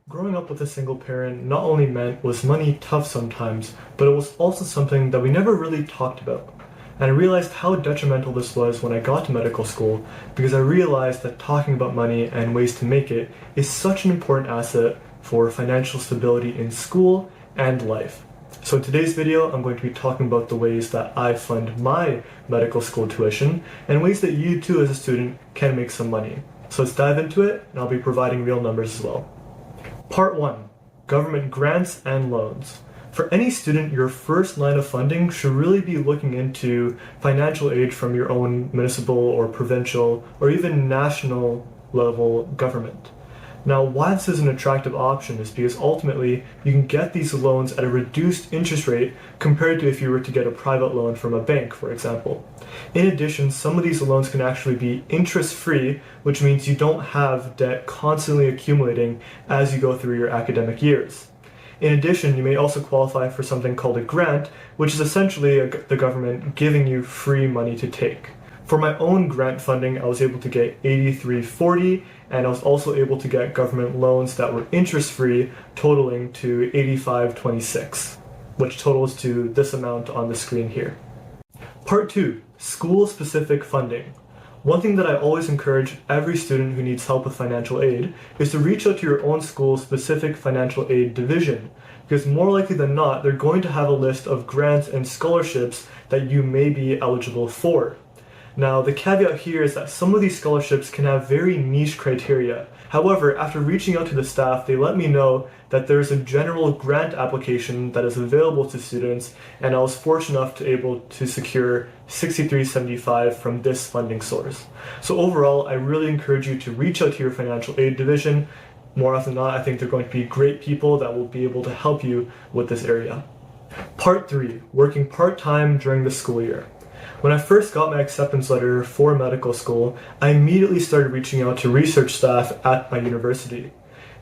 Growing up with a single parent not only meant was money tough sometimes, but it was also something that we never really talked about. And I realized how detrimental this was when I got to medical school because I realized that talking about money and ways to make it is such an important asset for financial stability in school and life. So in today's video, I'm going to be talking about the ways that I fund my medical school tuition and ways that you too as a student can make some money. So let's dive into it, and I'll be providing real numbers as well. Part 1. Government grants and loans. For any student, your first line of funding should really be looking into financial aid from your own municipal or provincial or even national level government. Now, why this is an attractive option is because ultimately you can get these loans at a reduced interest rate compared to if you were to get a private loan from a bank, for example. In addition, some of these loans can actually be interest-free, which means you don't have debt constantly accumulating as you go through your academic years. In addition, you may also qualify for something called a grant, which is essentially the government giving you free money to take. For my own grant funding, I was able to get 8340, and I was also able to get government loans that were interest-free, totaling to 8526, which totals to this amount on the screen here. Part 2. School-specific funding. One thing that I always encourage every student who needs help with financial aid is to reach out to your own school's specific financial aid division, because more likely than not, they're going to have a list of grants and scholarships that you may be eligible for. Now, the caveat here is that some of these scholarships can have very niche criteria. However, after reaching out to the staff, they let me know that there's a general grant application that is available to students, and I was fortunate enough to able to secure $63.75 from this funding source. So overall, I really encourage you to reach out to your financial aid division. More often than not, I think they're going to be great people that will be able to help you with this area. Part 3. Working part-time during the school year. When I first got my acceptance letter for medical school, I immediately started reaching out to research staff at my university,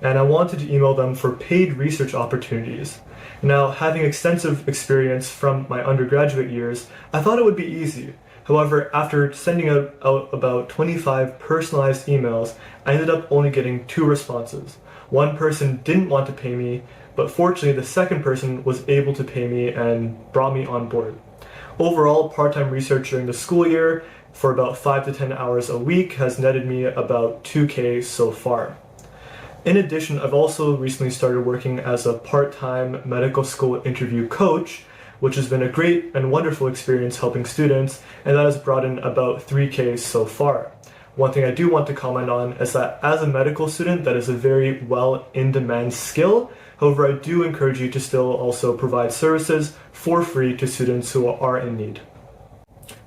and I wanted to email them for paid research opportunities. Now, having extensive experience from my undergraduate years, I thought it would be easy. However, after sending out about 25 personalized emails, I ended up only getting 2 responses. One person didn't want to pay me, but fortunately the second person was able to pay me and brought me on board. Overall, part-time research during the school year for about 5 to 10 hours a week has netted me about $2,000 so far. In addition, I've also recently started working as a part-time medical school interview coach, which has been a great and wonderful experience helping students, and that has brought in about $3,000 so far. One thing I do want to comment on is that as a medical student, that is a very well in-demand skill. However, I do encourage you to still also provide services for free to students who are in need.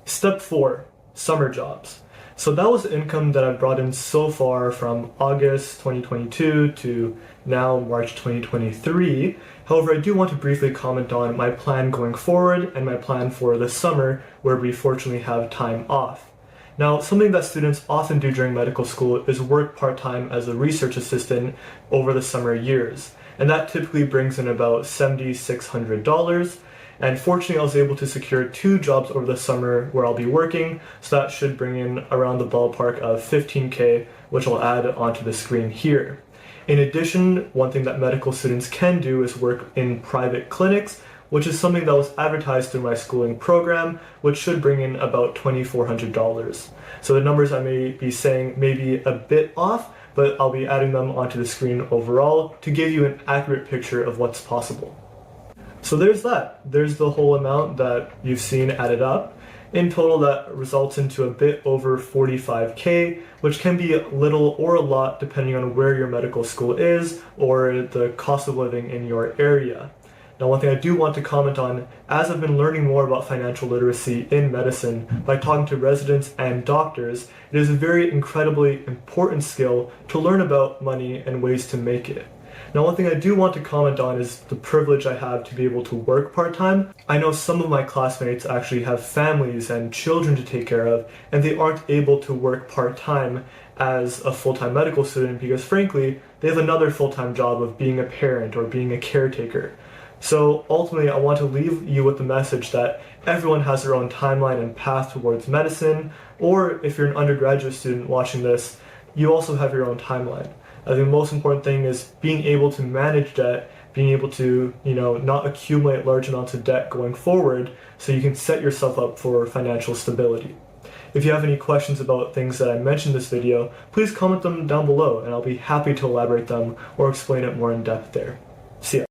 Step 4. Summer jobs. So that was the income that I brought in so far from August 2022 to now March 2023. However, I do want to briefly comment on my plan going forward and my plan for the summer, where we fortunately have time off. Now, something that students often do during medical school is work part-time as a research assistant over the summer years. And that typically brings in about $7,600. And fortunately, I was able to secure 2 jobs over the summer where I'll be working, so that should bring in around the ballpark of $15,000, which I'll add onto the screen here. In addition, one thing that medical students can do is work in private clinics, which is something that was advertised through my schooling program, which should bring in about $2,400. So the numbers I may be saying may be a bit off, but I'll be adding them onto the screen overall to give you an accurate picture of what's possible. So there's that. There's the whole amount that you've seen added up. In total, that results into a bit over $45,000, which can be little or a lot depending on where your medical school is or the cost of living in your area. Now, one thing I do want to comment on, as I've been learning more about financial literacy in medicine by talking to residents and doctors, it is a very incredibly important skill to learn about money and ways to make it. Now, one thing I do want to comment on is the privilege I have to be able to work part-time. I know some of my classmates actually have families and children to take care of, and they aren't able to work part-time as a full-time medical student because, frankly, they have another full-time job of being a parent or being a caretaker. So ultimately, I want to leave you with the message that everyone has their own timeline and path towards medicine, or if you're an undergraduate student watching this, you also have your own timeline. I think the most important thing is being able to manage debt, being able to, not accumulate large amounts of debt going forward so you can set yourself up for financial stability. If you have any questions about things that I mentioned in this video, please comment them down below and I'll be happy to elaborate them or explain it more in depth there. See ya.